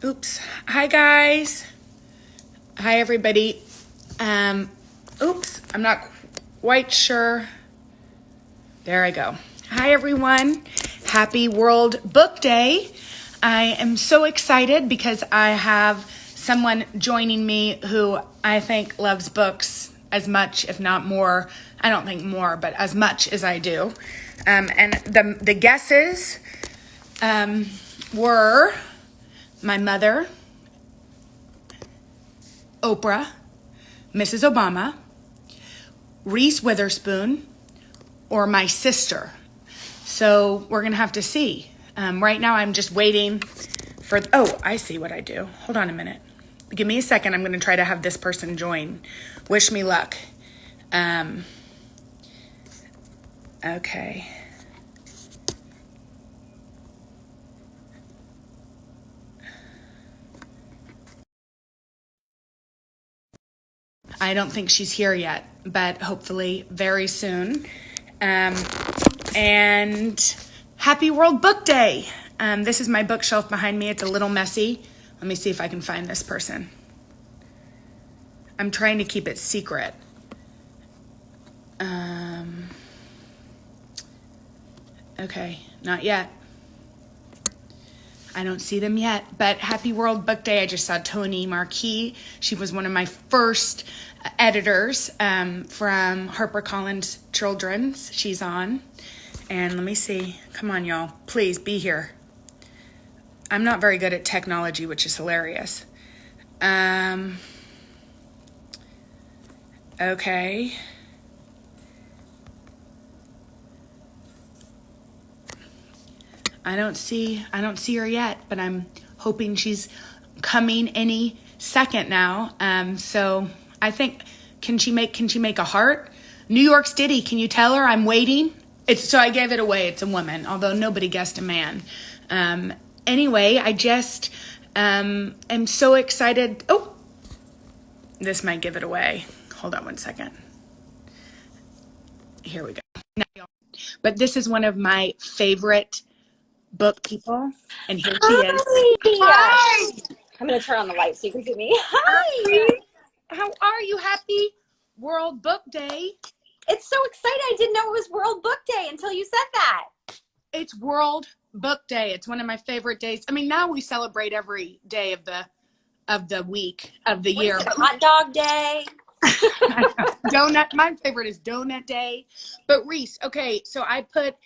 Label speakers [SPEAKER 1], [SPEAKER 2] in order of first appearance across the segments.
[SPEAKER 1] Oops. Hi, guys. Hi, everybody. Oops. I'm not quite sure. There I go. Hi, everyone. Happy World Book Day. I am so excited because I have someone joining me who I think loves books as much, if not more. I don't think more, but as much as I do. And the guesses were my mother, Oprah, Mrs. Obama, Reese Witherspoon, or my sister. So we're going to have to see. Right now I'm just waiting for, oh, I see what I do. Hold on a minute. Give me a second. I'm going to try to have this person join. Wish me luck. Okay. I don't think she's here yet, but hopefully very soon. And happy World Book Day. This is my bookshelf behind me. It's a little messy. Let me see if I can find this person. I'm trying to keep it secret. Okay, not yet. I don't see them yet, but happy World Book Day. I just saw Toni Marquis. She was one of my first editors from HarperCollins Children's. She's on. And let me see. Come on, y'all. Please be here. I'm not very good at technology, which is hilarious. Okay. I don't see her yet, but I'm hoping she's coming any second now. So I think, can she make a heart? New York's Ditty, can you tell her I'm waiting? So I gave it away. It's a woman, although nobody guessed a man. Anyway, I just am so excited. Oh, this might give it away. Hold on one second. Here we go. But this is one of my favorite book people, and here she is.
[SPEAKER 2] Hi. I'm going to turn on the light so you can see me. Hi.
[SPEAKER 1] How are you? Happy World Book Day.
[SPEAKER 2] It's so exciting. I didn't know it was World Book Day until you said that.
[SPEAKER 1] It's World Book Day. It's one of my favorite days. I mean, now we celebrate every day of the week of the year.
[SPEAKER 2] Hot dog day.
[SPEAKER 1] Donut. My favorite is Donut Day. But Reese, okay, so I put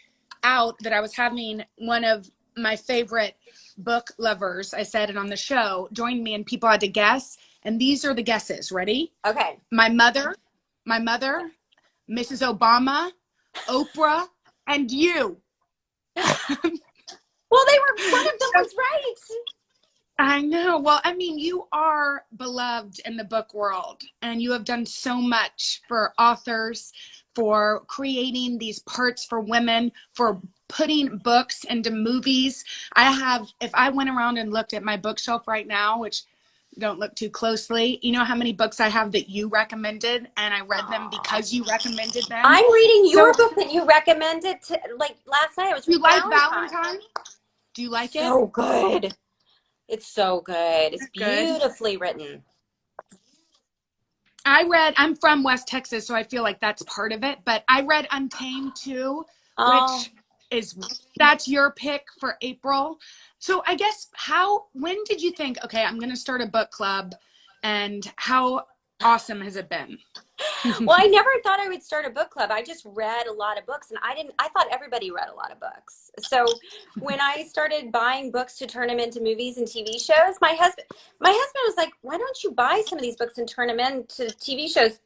[SPEAKER 1] out that I was having one of my favorite book lovers, I said it on the show, join me, and people had to guess. And these are the guesses. Ready?
[SPEAKER 2] Okay.
[SPEAKER 1] My mother, Mrs. Obama, Oprah, and you.
[SPEAKER 2] Well, one of them was right.
[SPEAKER 1] I know. Well, I mean, you are beloved in the book world, and you have done so much for authors, for creating these parts for women, for putting books into movies. If I went around and looked at my bookshelf right now, which don't look too closely, you know how many books I have that you recommended, and I read them because you recommended them.
[SPEAKER 2] I'm reading your book that you recommended like last night. It was.
[SPEAKER 1] You like Valentine? Do you like it?
[SPEAKER 2] So good. It's so good. It's beautifully written.
[SPEAKER 1] I'm from West Texas, so I feel like that's part of it, but I read Untamed too, that's your pick for April. So I guess when did you think, okay, I'm going to start a book club, and how awesome has it been?
[SPEAKER 2] Well, I never thought I would start a book club. I just read a lot of books, and I thought everybody read a lot of books. So when I started buying books to turn them into movies and TV shows, my husband was like, why don't you buy some of these books and turn them into TV shows?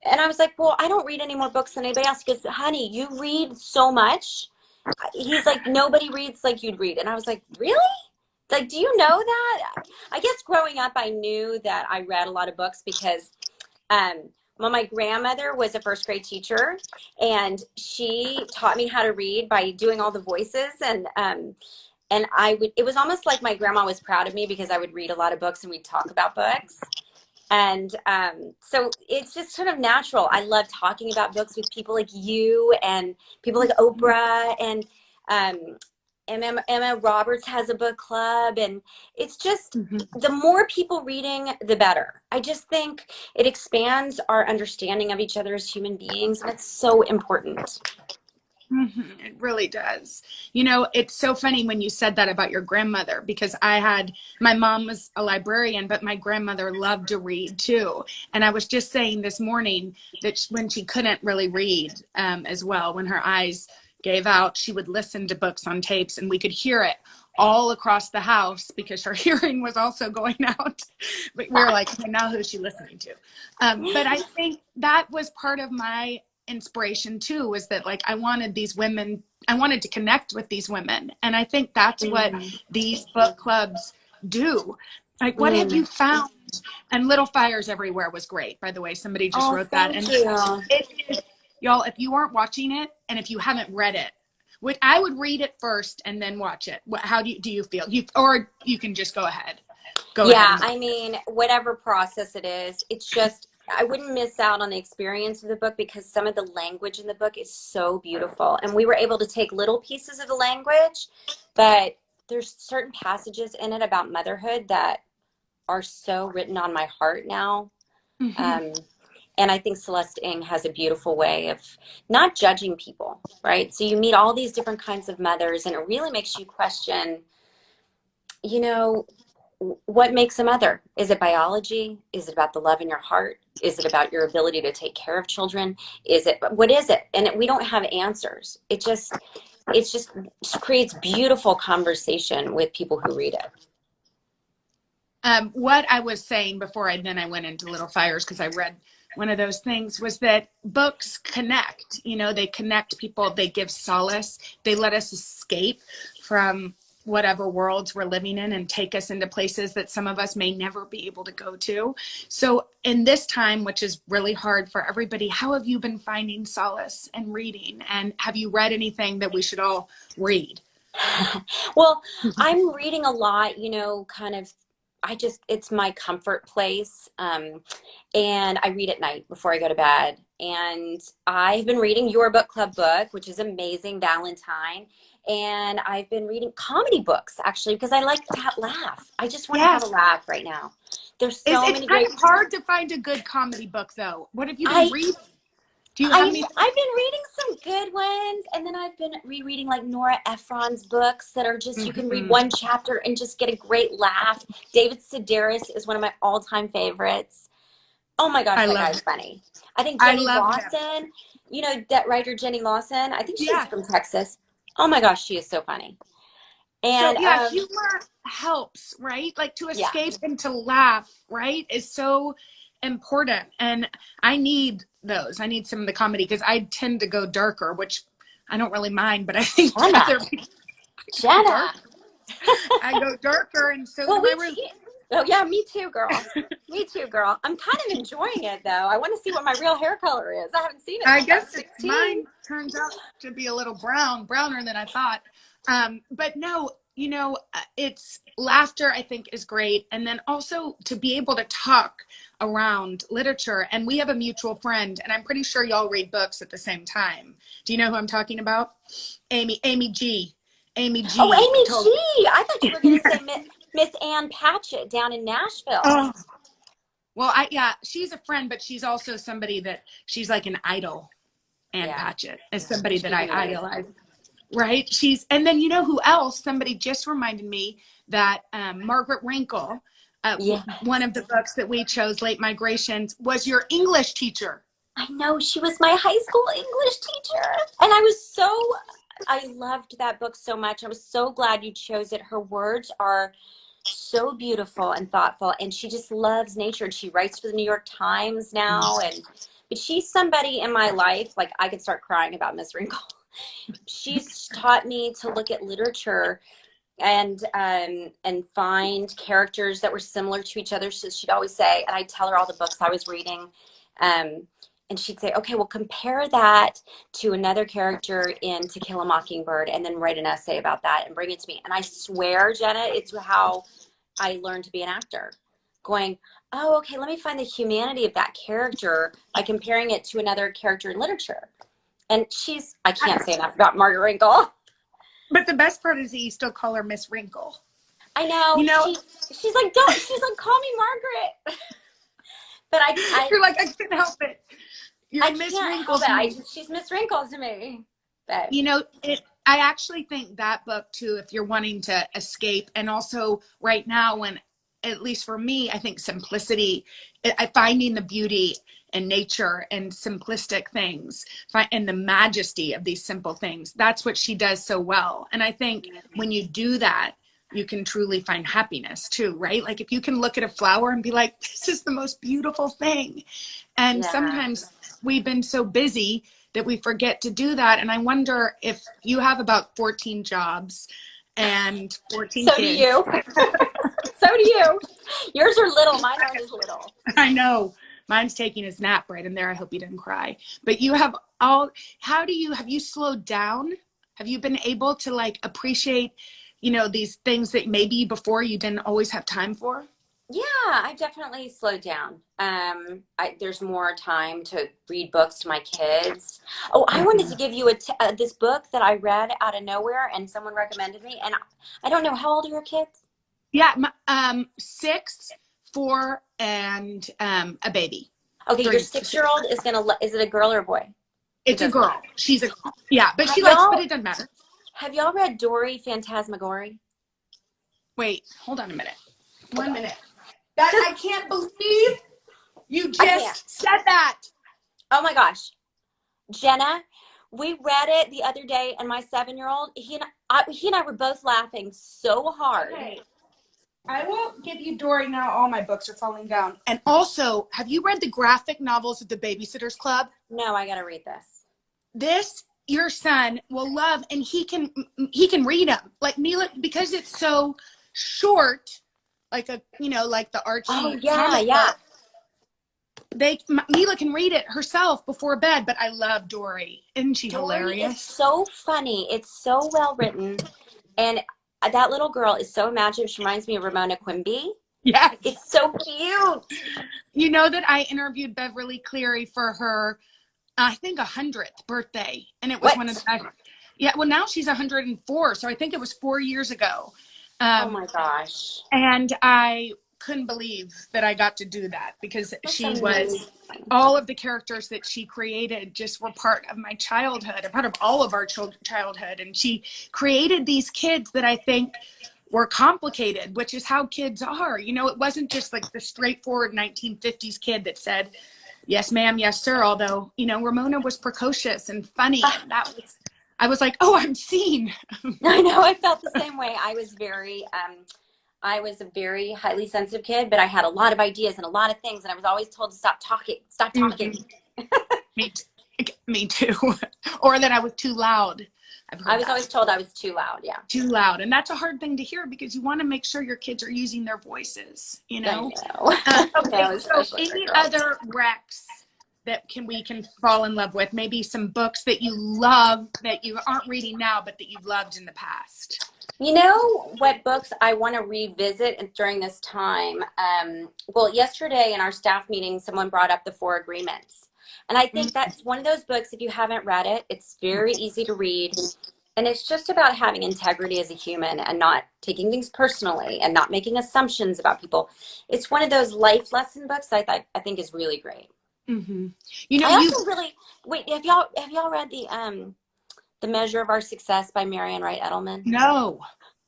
[SPEAKER 2] And I was like, well, I don't read any more books than anybody else. He goes, honey, you read so much. He's like, nobody reads like you'd read. And I was like, really? Like, do you know that? I guess growing up, I knew that I read a lot of books because well, my grandmother was a first grade teacher, and she taught me how to read by doing all the voices. And it was almost like my grandma was proud of me because I would read a lot of books and we'd talk about books. And so it's just sort of natural. I love talking about books with people like you and people like Oprah. And Emma Roberts has a book club, and it's just
[SPEAKER 1] Mhm.
[SPEAKER 2] the more people reading, the better. I just think it expands our understanding of each other as human beings, and it's so important.
[SPEAKER 1] It really does. You know, it's so funny when you said that about your grandmother, because my mom was a librarian, but my grandmother loved to read too. And I was just saying this morning that when she couldn't really read as well, when her eyes gave out, she would listen to books on tapes and we could hear it all across the house because her hearing was also going out. But we were like, okay, now who's she listening to? But I think that was part of my inspiration too, was that like I wanted to connect with these women, and I think that's what these book clubs do. Like, what have you found? And Little Fires Everywhere was great, by the way. Somebody just
[SPEAKER 2] Oh,
[SPEAKER 1] wrote that.
[SPEAKER 2] thank
[SPEAKER 1] And
[SPEAKER 2] you.
[SPEAKER 1] y'all, if you aren't watching it and if you haven't read it, I would read it first and then watch it. How do you feel? Or you can just go ahead.
[SPEAKER 2] Yeah, I mean, whatever process it is, it's just, I wouldn't miss out on the experience of the book because some of the language in the book is so beautiful. And we were able to take little pieces of the language, but there's certain passages in it about motherhood that are so written on my heart now. And I think Celeste Ng has a beautiful way of not judging people, right? So you meet all these different kinds of mothers, and it really makes you question, you know, what makes a mother? Is it biology? Is it about the love in your heart? Is it about your ability to take care of children? What is it? And we don't have answers. It just creates beautiful conversation with people who read it.
[SPEAKER 1] What I was saying before then I went into Little Fires, because I read one of those things, was that books connect. You know, they connect people. They give solace. They let us escape from whatever worlds we're living in and take us into places that some of us may never be able to go to. So in this time, which is really hard for everybody, how have you been finding solace and reading? And have you read anything that we should all read?
[SPEAKER 2] Well, I'm reading a lot, it's my comfort place. And I read at night before I go to bed. And I've been reading your book club book, which is amazing, Valentine. And I've been reading comedy books, actually, because I like that laugh. I just want to have a laugh right now. There's so many
[SPEAKER 1] It's
[SPEAKER 2] great.
[SPEAKER 1] kind of hard to find a good comedy book, though. What have you been reading? Do you have any?
[SPEAKER 2] I've been reading some good ones, and then I've been rereading like Nora Ephron's books that are just, you can read one chapter and just get a great laugh. David Sedaris is one of my all-time favorites. Oh my gosh, that guy's funny. I think Jenny Lawson, that writer Jenny Lawson, I think she's from Texas. Oh my gosh, she is so funny. And
[SPEAKER 1] so, humor helps, right? Like to escape and to laugh, right, is so important. And I need those. I need some of the comedy, because I tend to go darker, which I don't really mind, but I think
[SPEAKER 2] Jenna.
[SPEAKER 1] I go darker, and so
[SPEAKER 2] oh yeah, me too, girl. Me too, girl. I'm kind of enjoying it though. I want to see what my real hair color is. I haven't seen it.
[SPEAKER 1] I guess mine turns out to be a little browner than I thought. But no, it's laughter, I think, is great. And then also to be able to talk around literature. And we have a mutual friend, and I'm pretty sure y'all read books at the same time. Do you know who I'm talking about? Amy G. Amy G.
[SPEAKER 2] Oh, Amy G. I thought you were going to say Miss Ann Patchett down in Nashville.
[SPEAKER 1] Oh. Well, she's a friend, but she's also somebody that she's like an idol. Ann Patchett is somebody that I idolize. Right? And then you know who else? Somebody just reminded me that Margaret Wrinkle, one of the books that we chose, Late Migrations, was your English teacher.
[SPEAKER 2] I know. She was my high school English teacher. And I loved that book so much. I was so glad you chose it. Her words are so beautiful and thoughtful, and she just loves nature, and she writes for the New York Times now. But she's somebody in my life, like I could start crying about Miss Wrinkle. She's taught me to look at literature and find characters that were similar to each other. So she'd always say, and I'd tell her all the books I was reading, and she'd say, okay, well, compare that to another character in To Kill a Mockingbird, and then write an essay about that and bring it to me. And I swear, Jenna, it's how I learned to be an actor. Going, oh, okay, let me find the humanity of that character by comparing it to another character in literature. And I can't say enough about Margaret Wrinkle.
[SPEAKER 1] But the best part is that you still call her Miss Wrinkle.
[SPEAKER 2] I know.
[SPEAKER 1] You know,
[SPEAKER 2] She's like, call me Margaret. But
[SPEAKER 1] you're like, I can't help it. You're
[SPEAKER 2] I
[SPEAKER 1] Miss
[SPEAKER 2] can't
[SPEAKER 1] Wrinkle
[SPEAKER 2] help
[SPEAKER 1] to
[SPEAKER 2] it.
[SPEAKER 1] me.
[SPEAKER 2] She's Miss Wrinkle to me. But
[SPEAKER 1] You know, I actually think that book too, if you're wanting to escape, and also right now, when, at least for me, I think simplicity, finding the beauty in nature and simplistic things, and the majesty of these simple things. That's what she does so well. And I think when you do that, you can truly find happiness too, right? Like if you can look at a flower and be like, this is the most beautiful thing. And
[SPEAKER 2] yeah.
[SPEAKER 1] sometimes we've been so busy that we forget to do that. And I wonder if you have about 14 jobs and 14
[SPEAKER 2] So do
[SPEAKER 1] kids.
[SPEAKER 2] you. So do you. Yours are little. Mine aren't as little.
[SPEAKER 1] I know. Mine's taking his nap right in there. I hope he didn't cry. But you have all, have you slowed down? Have you been able to like appreciate, these things that maybe before you didn't always have time for?
[SPEAKER 2] Yeah, I've definitely slowed down. There's more time to read books to my kids. Oh, I wanted to give you this book that I read out of nowhere and someone recommended me. And I don't know, how old are your kids?
[SPEAKER 1] Yeah, 6, 4, and a baby.
[SPEAKER 2] Okay,
[SPEAKER 1] 3
[SPEAKER 2] your
[SPEAKER 1] to 6.
[SPEAKER 2] 6-year-old is it a girl or a boy?
[SPEAKER 1] It's a girl. She's a girl. Yeah, but but it doesn't matter.
[SPEAKER 2] Have y'all read Dory Phantasmagory?
[SPEAKER 1] Wait, hold on a minute. 1 minute. I can't believe you just said that.
[SPEAKER 2] Oh my gosh. Jenna, we read it the other day, and my 7-year-old, he and I were both laughing so hard.
[SPEAKER 1] Okay. I will give you Dory now. All my books are falling down. And also, have you read the graphic novels of the Babysitters Club?
[SPEAKER 2] No, I gotta read this.
[SPEAKER 1] This your son will love, and he can read them. Like Mila, because it's so short, like like the Archie.
[SPEAKER 2] Oh yeah, yeah.
[SPEAKER 1] Mila can read it herself before bed, but I love Dory. Isn't she hilarious?
[SPEAKER 2] Dory is so funny. It's so well written, and that little girl is so imaginative. She reminds me of Ramona Quimby.
[SPEAKER 1] Yes.
[SPEAKER 2] It's so cute.
[SPEAKER 1] You know that I interviewed Beverly Cleary for her, I think 100th birthday, and it was one of the. Yeah, well now she's 104, so I think it was 4 years ago.
[SPEAKER 2] Oh my gosh!
[SPEAKER 1] And I couldn't believe that I got to do that because
[SPEAKER 2] That's
[SPEAKER 1] she
[SPEAKER 2] amazing.
[SPEAKER 1] was all of the characters that she created just were part of my childhood, a part of all of our childhood, and she created these kids that I think were complicated, which is how kids are. It wasn't just like the straightforward 1950s kid that said, yes, ma'am, yes, sir. Although, Ramona was precocious and funny. And I was like, oh, I'm seen.
[SPEAKER 2] I know. I felt the same way. I was a very highly sensitive kid, but I had a lot of ideas and a lot of things. And I was always told to stop talking.
[SPEAKER 1] Me too. Or that I was too loud.
[SPEAKER 2] I was always told I was too loud. Yeah.
[SPEAKER 1] Too loud. And that's a hard thing to hear because you want to make sure your kids are using their voices,
[SPEAKER 2] I know.
[SPEAKER 1] Okay, so any other recs that we can fall in love with? Maybe some books that you love that you aren't reading now, but that you've loved in the past.
[SPEAKER 2] You know what books I want to revisit during this time? Well, yesterday in our staff meeting, someone brought up the 4 Agreements. And I think that's one of those books, if you haven't read it, it's very easy to read. And it's just about having integrity as a human and not taking things personally and not making assumptions about people. It's one of those life lesson books I think is really great.
[SPEAKER 1] Mm-hmm.
[SPEAKER 2] Wait, have y'all read The Measure of Our Success by Marian Wright Edelman?
[SPEAKER 1] No.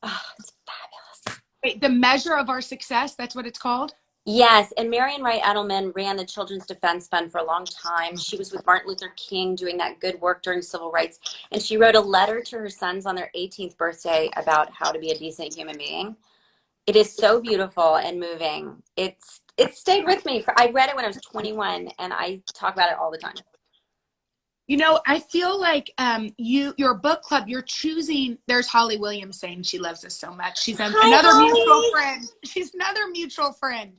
[SPEAKER 2] Oh, it's fabulous.
[SPEAKER 1] Wait, The Measure of Our Success, that's what it's called?
[SPEAKER 2] Yes, and Marian Wright Edelman ran the Children's Defense Fund for a long time. She was with Martin Luther King doing that good work during civil rights. And she wrote a letter to her sons on their 18th birthday about how to be a decent human being. It is so beautiful and moving. It stayed with me. I read it when I was 21, and I talk about it all the time.
[SPEAKER 1] I feel like your book club, you're choosing, there's Holly Williams saying she loves us so much. She's another
[SPEAKER 2] Holly.
[SPEAKER 1] mutual friend. She's another mutual friend.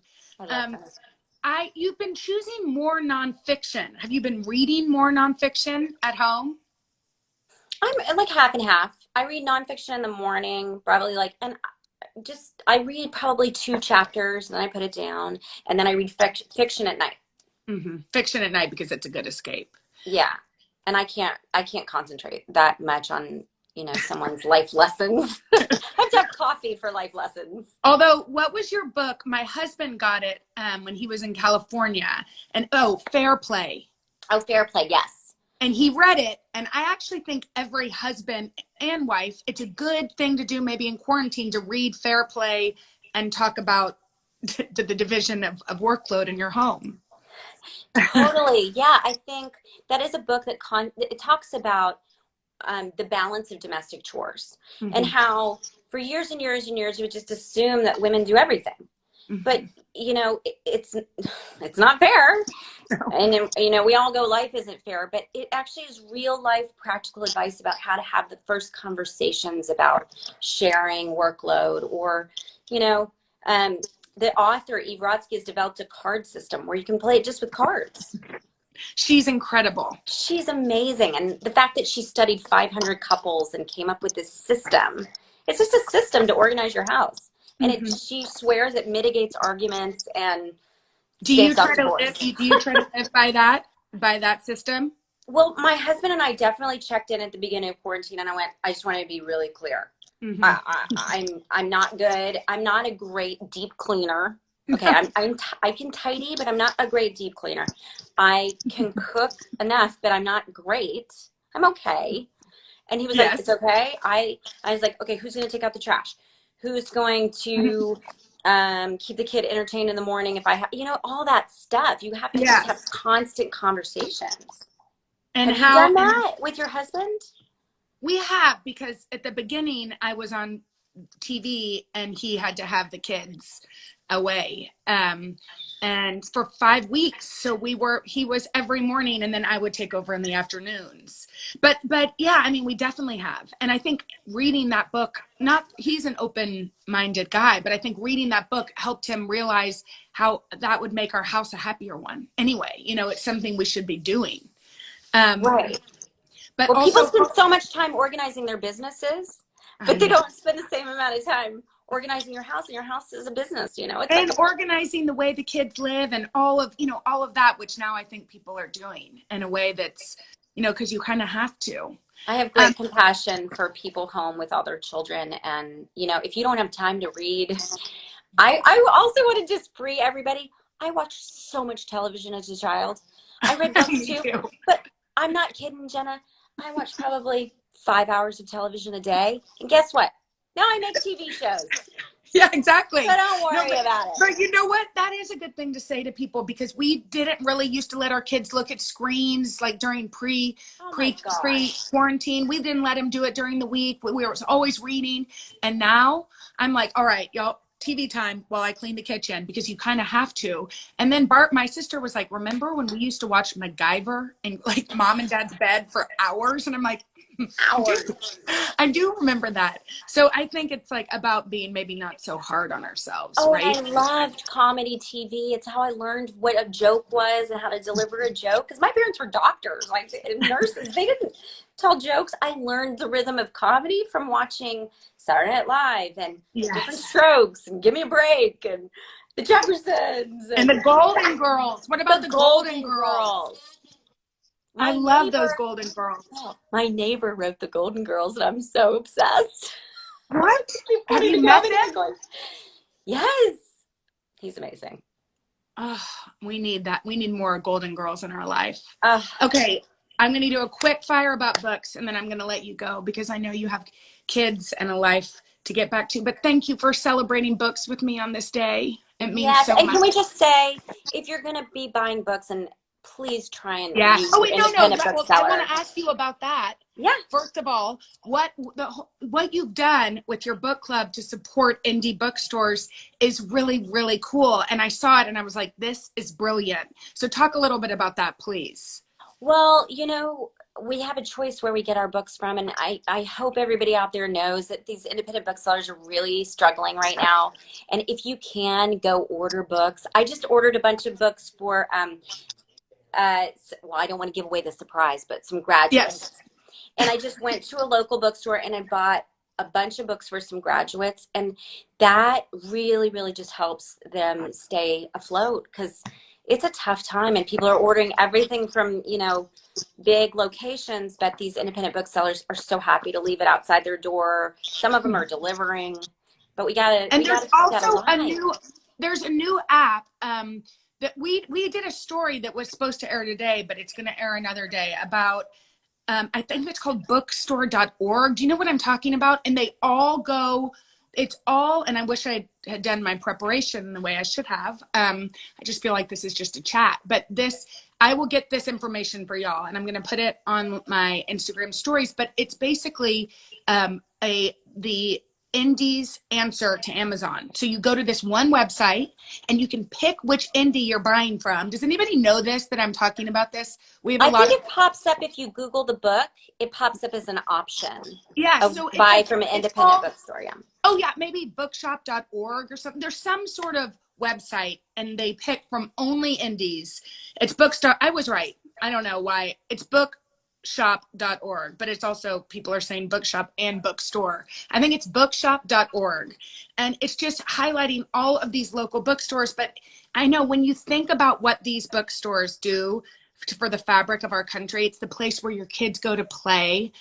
[SPEAKER 1] You've been choosing more nonfiction. Have you been reading more nonfiction at home?
[SPEAKER 2] I'm like half and half. I read nonfiction in the morning, probably I read probably 2 chapters, and then I put it down, and then I read fiction at night.
[SPEAKER 1] Mm-hmm. Fiction at night because it's a good escape.
[SPEAKER 2] Yeah. And I can't concentrate that much on someone's life lessons. I have to have coffee for life lessons.
[SPEAKER 1] Although, what was your book? My husband got it when he was in California. And Fair Play.
[SPEAKER 2] Oh, Fair Play, yes.
[SPEAKER 1] And he read it. And I actually think every husband and wife, it's a good thing to do maybe in quarantine to read Fair Play and talk about the division of workload in your home.
[SPEAKER 2] Totally. Yeah, I think that is a book that it talks about the balance of domestic chores and how for years and years and years you would just assume that women do everything. But it's not fair. And we all go, life isn't fair, but it actually is real life practical advice about how to have the first conversations about sharing workload, or the author Eve Rodsky has developed a card system where you can play it just with cards.
[SPEAKER 1] She's incredible.
[SPEAKER 2] She's amazing. And the fact that she studied 500 couples and came up with this system, it's just a system to organize your house. And she swears it mitigates arguments and
[SPEAKER 1] do you try to live by that system?
[SPEAKER 2] Well, my husband and I definitely checked in at the beginning of quarantine, and I just wanted to be really clear. I'm not good. I'm not a great deep cleaner. Okay, I can tidy, but I'm not a great deep cleaner. I can cook enough, but I'm not great. I'm okay. And he was like, "It's okay." I was like, "Okay, who's going to take out the trash? Who's going to keep the kid entertained in the morning? If I have, all that stuff, you have to just have constant conversations."
[SPEAKER 1] And
[SPEAKER 2] have you done that with your husband?
[SPEAKER 1] We have, because at the beginning I was on TV and he had to have the kids away. And for 5 weeks. So he was every morning, and then I would take over in the afternoons. But yeah, I mean, we definitely have. And I think reading that book, he's an open-minded guy, but I think reading that book helped him realize how that would make our house a happier one. Anyway, it's something we should be doing.
[SPEAKER 2] Right.
[SPEAKER 1] But
[SPEAKER 2] people spend so much time organizing their businesses, but they don't spend the same amount of time organizing your house, and your house is a business, it's
[SPEAKER 1] organizing the way the kids live and all of that, which now I think people are doing in a way that's, because you kind of have to.
[SPEAKER 2] I have great compassion for people home with all their children. And, if you don't have time to read, I also want to just free everybody. I watched so much television as a child. I read books too, but I'm not kidding, Jenna. I watched probably 5 hours of television a day. And guess what? Now I make TV shows.
[SPEAKER 1] Yeah, exactly.
[SPEAKER 2] So don't worry about it.
[SPEAKER 1] But you know what? That is a good thing to say to people, because we didn't really used to let our kids look at screens like during pre-quarantine. We didn't let them do it during the week. We were always reading. And now I'm like, all right, y'all, TV time while I clean the kitchen, because you kind of have to. And then my sister was like, remember when we used to watch MacGyver in like mom and dad's bed for hours? And I'm like, hours. I do remember that. So I think it's like about being maybe not so hard on ourselves, right?
[SPEAKER 2] I loved comedy TV. It's how I learned what a joke was and how to deliver a joke. Because my parents were doctors, like nurses. They didn't tell jokes. I learned the rhythm of comedy from watching Saturday Night Live and Different Strokes and Give Me a Break and the Jeffersons.
[SPEAKER 1] And the Golden Girls. What about the Golden Girls? I love those Golden Girls.
[SPEAKER 2] My neighbor wrote the Golden Girls, and I'm so obsessed.
[SPEAKER 1] What? Have you met them?
[SPEAKER 2] Yes. He's amazing.
[SPEAKER 1] Oh, we need that. We need more Golden Girls in our life. Okay, I'm going to do a quick fire about books, and then I'm going to let you go, because I know you have kids and a life to get back to. But thank you for celebrating books with me on this day. It means so much.
[SPEAKER 2] And can we just say, if you're going to be buying books, and please try and
[SPEAKER 1] use no. I want to ask you about that.
[SPEAKER 2] Yeah.
[SPEAKER 1] First of all, what you've done with your book club to support indie bookstores is really, really cool. And I saw it and I was like, this is brilliant. So talk a little bit about that, please.
[SPEAKER 2] Well, we have a choice where we get our books from, and I hope everybody out there knows that these independent booksellers are really struggling right now. And if you can, go order books. I just ordered a bunch of books for well, I don't want to give away the surprise, but some graduates. Yes. And I just went to a local bookstore and I bought a bunch of books for some graduates, and that really, really just helps them stay afloat, because it's a tough time, and people are ordering everything from, you know, big locations, but these independent booksellers are so happy to leave it outside their door. Some of them are delivering, but we gotta
[SPEAKER 1] And
[SPEAKER 2] we
[SPEAKER 1] there's
[SPEAKER 2] gotta keep that
[SPEAKER 1] also
[SPEAKER 2] alive.
[SPEAKER 1] there's a new app that we did a story that was supposed to air today, but it's going to air another day about I think it's called bookstore.org. Do you know what I'm talking about? And they all go, it's all, and I wish I had done my preparation the way I should have. I just feel like this is just a chat, but I will get this information for y'all, and I'm going to put it on my Instagram stories, but it's basically the indies answer to Amazon. So you go to this one website and you can pick which indie you're buying from. Does anybody know this, that I'm talking about this? We have a
[SPEAKER 2] I
[SPEAKER 1] lot
[SPEAKER 2] think
[SPEAKER 1] of,
[SPEAKER 2] it pops up if you Google the book. It pops up as an option
[SPEAKER 1] yeah,
[SPEAKER 2] of
[SPEAKER 1] so it's
[SPEAKER 2] buy
[SPEAKER 1] like,
[SPEAKER 2] from an
[SPEAKER 1] it's
[SPEAKER 2] independent
[SPEAKER 1] all,
[SPEAKER 2] bookstore. Yeah.
[SPEAKER 1] oh yeah, maybe bookshop.org or something. There's some sort of website and they pick from only indies. It's bookstore. I was right. I don't know why. It's bookshop.org, but it's also, people are saying bookshop and bookstore. I think it's bookshop.org. And it's just highlighting all of these local bookstores. But I know when you think about what these bookstores do for the fabric of our country, it's the place where your kids go to play.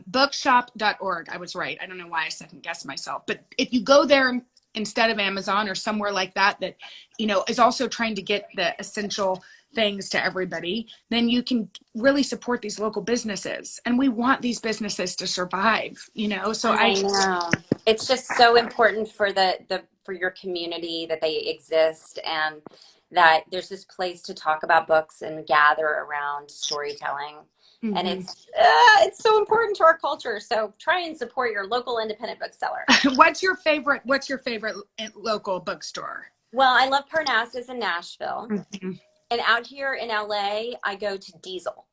[SPEAKER 1] Bookshop.org. I was right. I don't know why I second guessed myself, but if you go there instead of Amazon or somewhere like that, that, you know, is also trying to get the essential things to everybody, then you can really support these local businesses. And we want these businesses to survive, you know? So
[SPEAKER 2] I know. It's just so important for for your community that they exist, and that there's this place to talk about books and gather around storytelling.
[SPEAKER 1] mm-hmm.
[SPEAKER 2] And it's so important to our culture. So try and support your local independent bookseller.
[SPEAKER 1] What's your favorite local bookstore?
[SPEAKER 2] Well, I love Parnassus in Nashville.
[SPEAKER 1] Mm-hmm.
[SPEAKER 2] And out here in LA, I go to Diesel.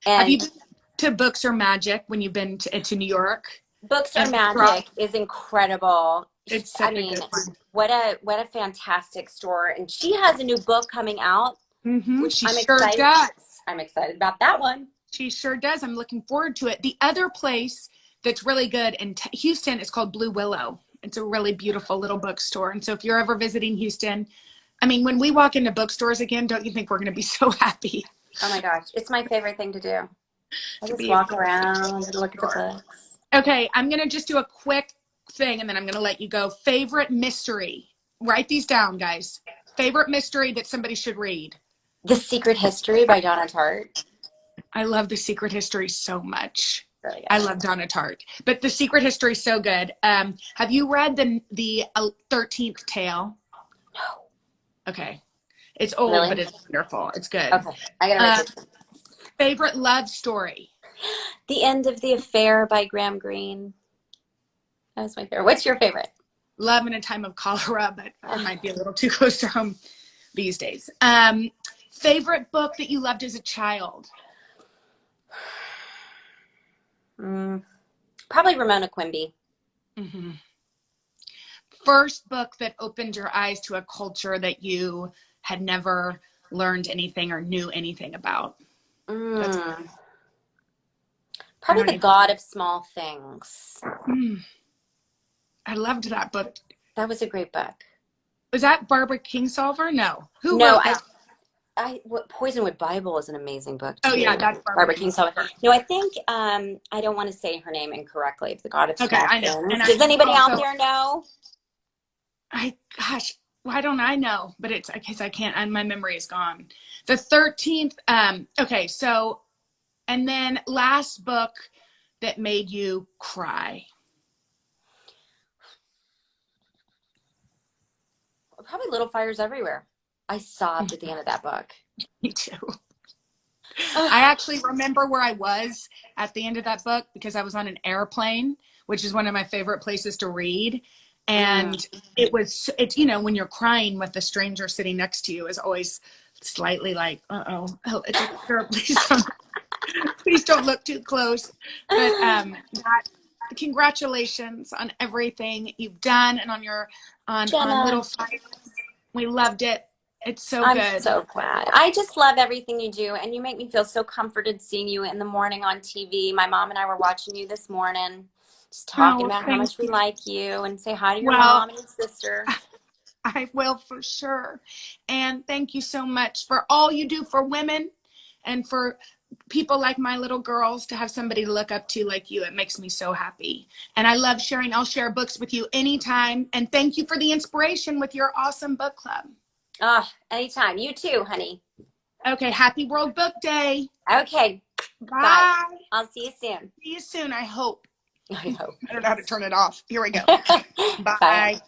[SPEAKER 1] Have you
[SPEAKER 2] And
[SPEAKER 1] been to Books Are Magic when you've been to New York?
[SPEAKER 2] Books Are
[SPEAKER 1] And
[SPEAKER 2] Magic is incredible.
[SPEAKER 1] it's such a good one.
[SPEAKER 2] What a fantastic store. And she has a new book coming out,
[SPEAKER 1] Mm-hmm.
[SPEAKER 2] which
[SPEAKER 1] She
[SPEAKER 2] I'm
[SPEAKER 1] sure
[SPEAKER 2] excited.
[SPEAKER 1] does.
[SPEAKER 2] I'm excited about that one.
[SPEAKER 1] She sure does. I'm looking forward to it. The other place that's really good in Houston is called Blue Willow. It's a really beautiful little bookstore. And so if you're ever visiting Houston, I mean, when we walk into bookstores again, don't you think we're going to be so happy?
[SPEAKER 2] Oh my gosh. It's my favorite thing to do. I just
[SPEAKER 1] be
[SPEAKER 2] walk around and look at the books.
[SPEAKER 1] Okay, I'm going to just do a quick thing and then I'm going to let you go. Favorite mystery. Write these down, guys. Favorite mystery that somebody should read.
[SPEAKER 2] The Secret History by Donna Tartt.
[SPEAKER 1] I love The Secret History so much.
[SPEAKER 2] Really good.
[SPEAKER 1] I love Donna Tartt, but The Secret History is so good. Have you read the 13th Tale?
[SPEAKER 2] No.
[SPEAKER 1] Okay. It's old,
[SPEAKER 2] Really?
[SPEAKER 1] but it's wonderful. It's good.
[SPEAKER 2] Okay. I gotta write this.
[SPEAKER 1] Favorite love story?
[SPEAKER 2] The End of the Affair by Graham Greene. That was my favorite. What's your favorite?
[SPEAKER 1] Love in a Time of Cholera, but it might be a little too close to home these days. Favorite book that you loved as a child?
[SPEAKER 2] Probably Ramona Quimby.
[SPEAKER 1] Mm-hmm. First book that opened your eyes to a culture that you had never learned anything or knew anything about?
[SPEAKER 2] Probably The God of Small Things.
[SPEAKER 1] I loved that book.
[SPEAKER 2] That was a great book.
[SPEAKER 1] Was that Barbara Kingsolver? No. Who
[SPEAKER 2] No,
[SPEAKER 1] wrote that?
[SPEAKER 2] Poisonwood Bible is an amazing book too.
[SPEAKER 1] Oh yeah, that's
[SPEAKER 2] Barbara Kingsolver. No, I think I don't want to say her name incorrectly. The God of Small
[SPEAKER 1] I know.
[SPEAKER 2] Things. Does anybody out there know?
[SPEAKER 1] Why don't I know? But it's because I can't, and my memory is gone. The 13th. Okay, so, and then last book that made you cry.
[SPEAKER 2] Probably Little Fires Everywhere. I sobbed at the end of that book.
[SPEAKER 1] Me too. I actually remember where I was at the end of that book because I was on an airplane, which is one of my favorite places to read. And it's, you know, when you're crying with a stranger sitting next to you is always slightly like, it's like, girl, please don't look too close. But congratulations on everything you've done and on Little Fires. We loved it. It's so good.
[SPEAKER 2] I'm so glad. I just love everything you do, and you make me feel so comforted seeing you in the morning on TV. My mom and I were watching you this morning, just talking about how much we like you, and say hi to your mom and your sister.
[SPEAKER 1] I will for sure. And thank you so much for all you do for women and for people like my little girls to have somebody to look up to like you. It makes me so happy. And I love sharing. I'll share books with you anytime. And thank you for the inspiration with your awesome book club.
[SPEAKER 2] Oh, anytime. You too, honey.
[SPEAKER 1] Okay. Happy World Book Day.
[SPEAKER 2] Okay.
[SPEAKER 1] Bye.
[SPEAKER 2] Bye. I'll see you soon.
[SPEAKER 1] See you soon, I hope.
[SPEAKER 2] I hope.
[SPEAKER 1] I don't know how to turn it off. Here we go.
[SPEAKER 2] Bye.
[SPEAKER 1] Bye.